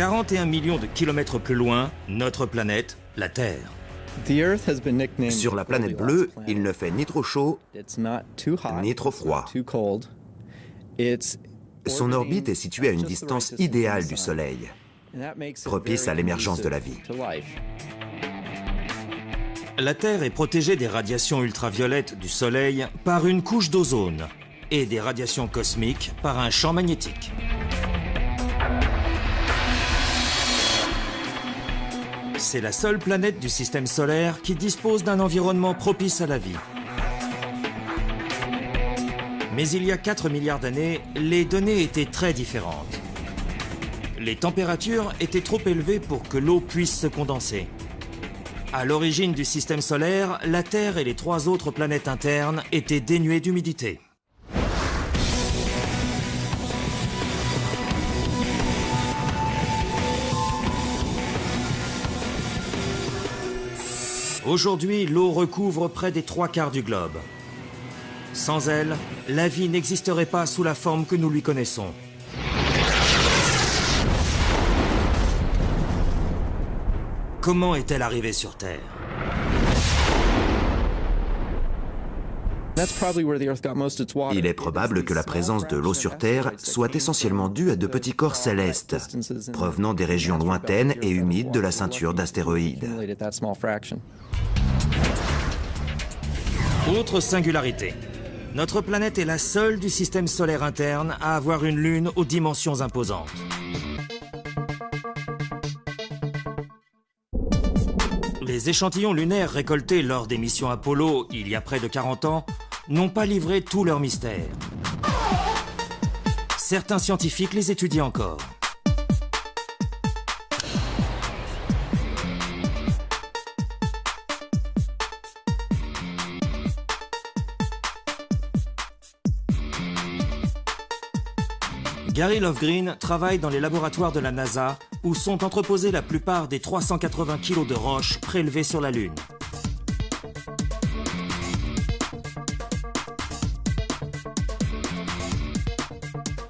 41 millions de kilomètres plus loin, notre planète, la Terre. Sur la planète bleue, il ne fait ni trop chaud, ni trop froid. Son orbite est située à une distance idéale du Soleil, propice à l'émergence de la vie. La Terre est protégée des radiations ultraviolettes du Soleil par une couche d'ozone et des radiations cosmiques par un champ magnétique. C'est la seule planète du système solaire qui dispose d'un environnement propice à la vie. Mais il y a 4 milliards d'années, les données étaient très différentes. Les températures étaient trop élevées pour que l'eau puisse se condenser. À l'origine du système solaire, la Terre et les 3 autres planètes internes étaient dénuées d'humidité. Aujourd'hui, l'eau recouvre près des 3/4 du globe. Sans elle, la vie n'existerait pas sous la forme que nous lui connaissons. Comment est-elle arrivée sur Terre? Il est probable que la présence de l'eau sur Terre soit essentiellement due à de petits corps célestes, provenant des régions lointaines et humides de la ceinture d'astéroïdes. Autre singularité. Notre planète est la seule du système solaire interne à avoir une lune aux dimensions imposantes. Les échantillons lunaires récoltés lors des missions Apollo il y a près de 40 ans n'ont pas livré tout leur mystère. Certains scientifiques les étudient encore. Gary Lovegreen travaille dans les laboratoires de la NASA où sont entreposés la plupart des 380 kilos de roches prélevées sur la Lune.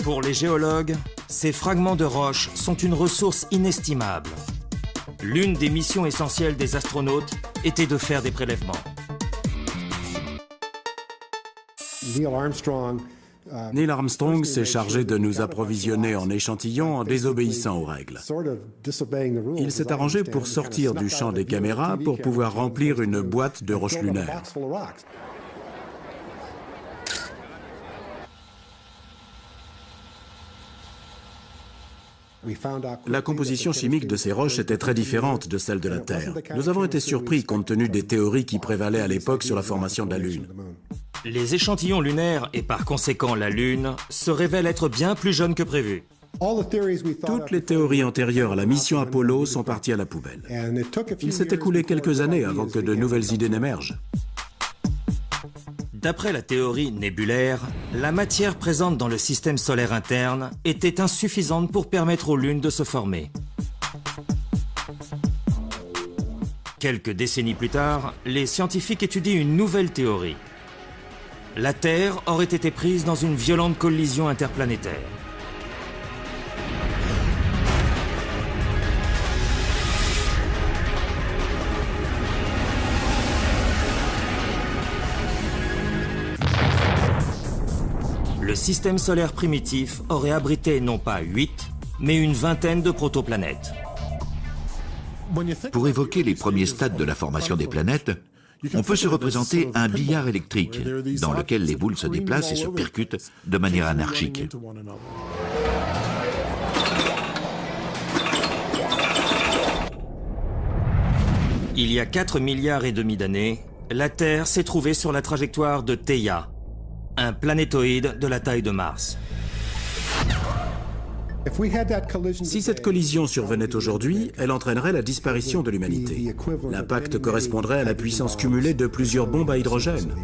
Pour les géologues, ces fragments de roches sont une ressource inestimable. L'une des missions essentielles des astronautes était de faire des prélèvements. Neil Armstrong s'est chargé de nous approvisionner en échantillons en désobéissant aux règles. Il s'est arrangé pour sortir du champ des caméras pour pouvoir remplir une boîte de roches lunaires. La composition chimique de ces roches était très différente de celle de la Terre. Nous avons été surpris compte tenu des théories qui prévalaient à l'époque sur la formation de la Lune. Les échantillons lunaires et par conséquent la Lune se révèlent être bien plus jeunes que prévu. Toutes les théories antérieures à la mission Apollo sont parties à la poubelle. Il s'est écoulé quelques années avant que de nouvelles idées n'émergent. D'après la théorie nébulaire, la matière présente dans le système solaire interne était insuffisante pour permettre aux lunes de se former. Quelques décennies plus tard, les scientifiques étudient une nouvelle théorie. La Terre aurait été prise dans une violente collision interplanétaire. Le système solaire primitif aurait abrité non pas 8, mais une vingtaine de protoplanètes. Pour évoquer les premiers stades de la formation des planètes, on peut se représenter un billard électrique dans lequel les boules se déplacent et se percutent de manière anarchique. Il y a 4,5 milliards d'années, la Terre s'est trouvée sur la trajectoire de Theia, un planétoïde de la taille de Mars. Si cette collision survenait aujourd'hui, elle entraînerait la disparition de l'humanité. L'impact correspondrait à la puissance cumulée de plusieurs bombes à hydrogène.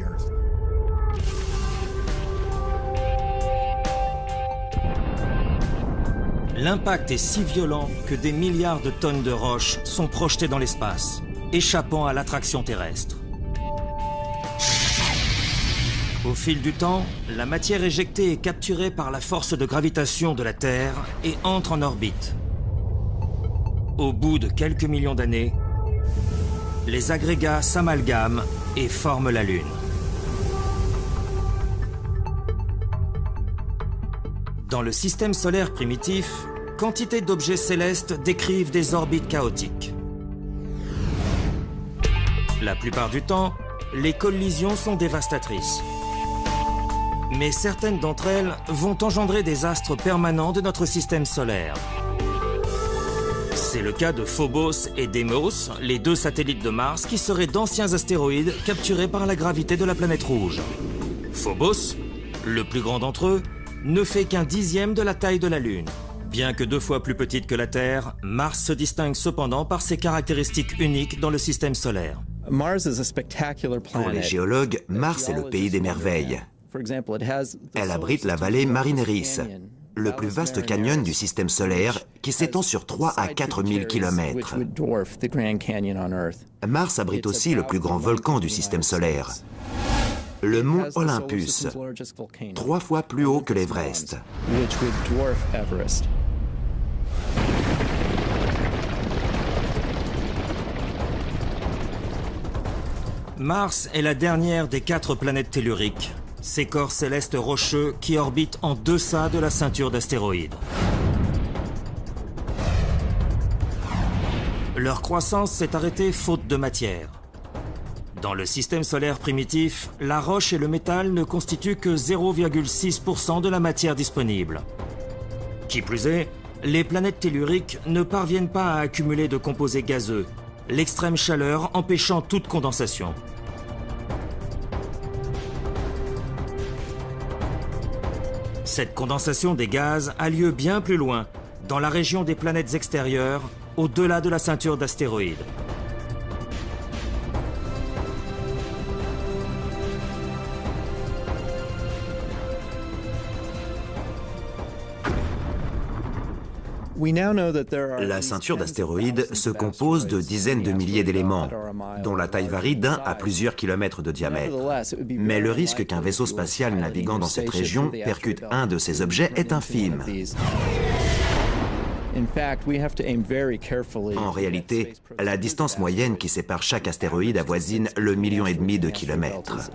L'impact est si violent que des milliards de tonnes de roches sont projetées dans l'espace, échappant à l'attraction terrestre. Au fil du temps, la matière éjectée est capturée par la force de gravitation de la Terre et entre en orbite. Au bout de quelques millions d'années, les agrégats s'amalgament et forment la Lune. Dans le système solaire primitif, quantité d'objets célestes décrivent des orbites chaotiques. La plupart du temps, les collisions sont dévastatrices. Mais certaines d'entre elles vont engendrer des astres permanents de notre système solaire. C'est le cas de Phobos et Deimos, les deux satellites de Mars qui seraient d'anciens astéroïdes capturés par la gravité de la planète rouge. Phobos, le plus grand d'entre eux, ne fait qu'un dixième de la taille de la Lune. Bien que 2 fois plus petite que la Terre, Mars se distingue cependant par ses caractéristiques uniques dans le système solaire. Pour les géologues, Mars est le pays des merveilles. Elle abrite la vallée Marineris, le plus vaste canyon du système solaire qui s'étend sur 3 à 4 000 km. Mars abrite aussi le plus grand volcan du système solaire, le mont Olympus, 3 fois plus haut que l'Everest. Mars est la dernière des 4 planètes telluriques, ces corps célestes rocheux qui orbitent en deçà de la ceinture d'astéroïdes. Leur croissance s'est arrêtée faute de matière. Dans le système solaire primitif, la roche et le métal ne constituent que 0,6% de la matière disponible. Qui plus est, les planètes telluriques ne parviennent pas à accumuler de composés gazeux, l'extrême chaleur empêchant toute condensation. Cette condensation des gaz a lieu bien plus loin, dans la région des planètes extérieures, au-delà de la ceinture d'astéroïdes. La ceinture d'astéroïdes se compose de dizaines de milliers d'éléments, dont la taille varie d'1 à plusieurs kilomètres de diamètre. Mais le risque qu'un vaisseau spatial naviguant dans cette région percute un de ces objets est infime. En réalité, la distance moyenne qui sépare chaque astéroïde avoisine le 1,5 million de kilomètres.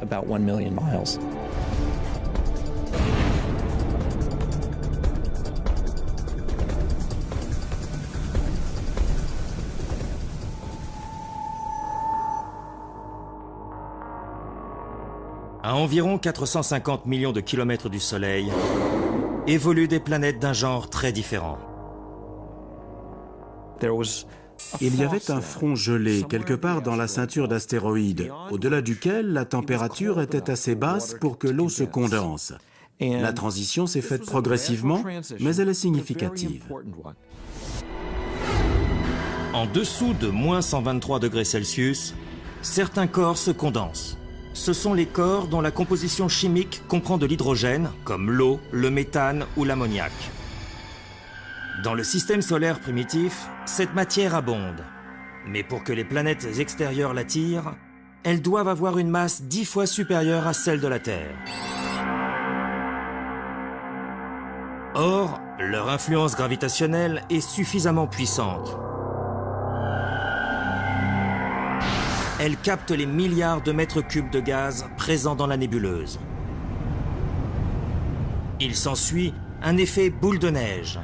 À environ 450 millions de kilomètres du Soleil, évoluent des planètes d'un genre très différent. Il y avait un front gelé quelque part dans la ceinture d'astéroïdes, au-delà duquel la température était assez basse pour que l'eau se condense. La transition s'est faite progressivement, mais elle est significative. En dessous de moins 123 degrés Celsius, certains corps se condensent. Ce sont les corps dont la composition chimique comprend de l'hydrogène, comme l'eau, le méthane ou l'ammoniac. Dans le système solaire primitif, cette matière abonde. Mais pour que les planètes extérieures l'attirent, elles doivent avoir une masse 10 fois supérieure à celle de la Terre. Or, leur influence gravitationnelle est suffisamment puissante. Elle capte les milliards de mètres cubes de gaz présents dans la nébuleuse. Il s'ensuit un effet boule de neige.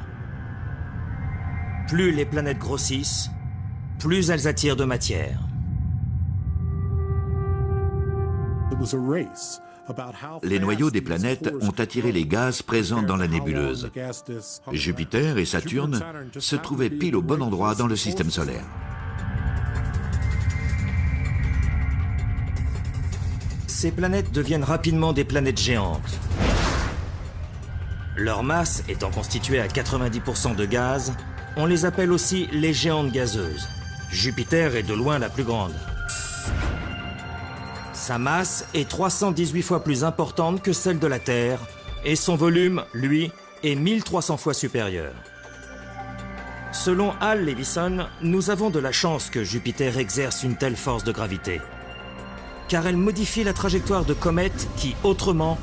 Plus les planètes grossissent, plus elles attirent de matière. Les noyaux des planètes ont attiré les gaz présents dans la nébuleuse. Jupiter et Saturne se trouvaient pile au bon endroit dans le système solaire. Ces planètes deviennent rapidement des planètes géantes. Leur masse étant constituée à 90% de gaz, on les appelle aussi les géantes gazeuses. Jupiter est de loin la plus grande. Sa masse est 318 fois plus importante que celle de la Terre et son volume, lui, est 1300 fois supérieur. Selon Hal Levison, nous avons de la chance que Jupiter exerce une telle force de gravité, car elle modifie la trajectoire de comètes qui, autrement,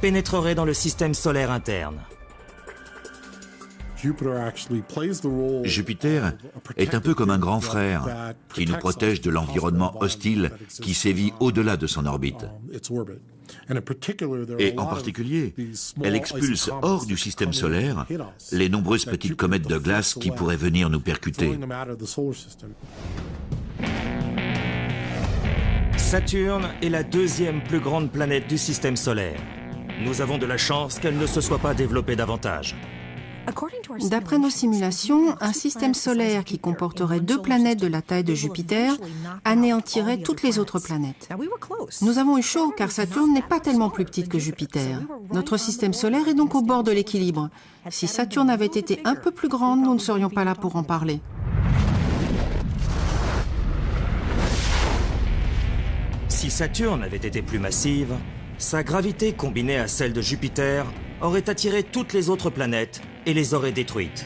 pénétreraient dans le système solaire interne. Jupiter est un peu comme un grand frère qui nous protège de l'environnement hostile qui sévit au-delà de son orbite. Et en particulier, elle expulse hors du système solaire les nombreuses petites comètes de glace qui pourraient venir nous percuter. Saturne est la deuxième plus grande planète du système solaire. Nous avons de la chance qu'elle ne se soit pas développée davantage. D'après nos simulations, un système solaire qui comporterait 2 planètes de la taille de Jupiter anéantirait toutes les autres planètes. Nous avons eu chaud car Saturne n'est pas tellement plus petite que Jupiter. Notre système solaire est donc au bord de l'équilibre. Si Saturne avait été un peu plus grande, nous ne serions pas là pour en parler. Si Saturne avait été plus massive, sa gravité combinée à celle de Jupiter aurait attiré toutes les autres planètes et les aurait détruites.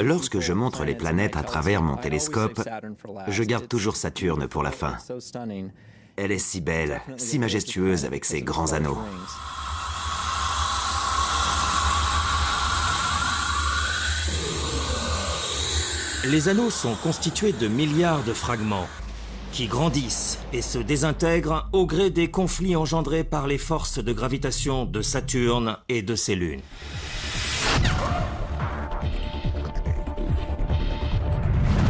Lorsque je montre les planètes à travers mon télescope, je garde toujours Saturne pour la fin. Elle est si belle, si majestueuse avec ses grands anneaux. Les anneaux sont constitués de milliards de fragments qui grandissent et se désintègrent au gré des conflits engendrés par les forces de gravitation de Saturne et de ses lunes.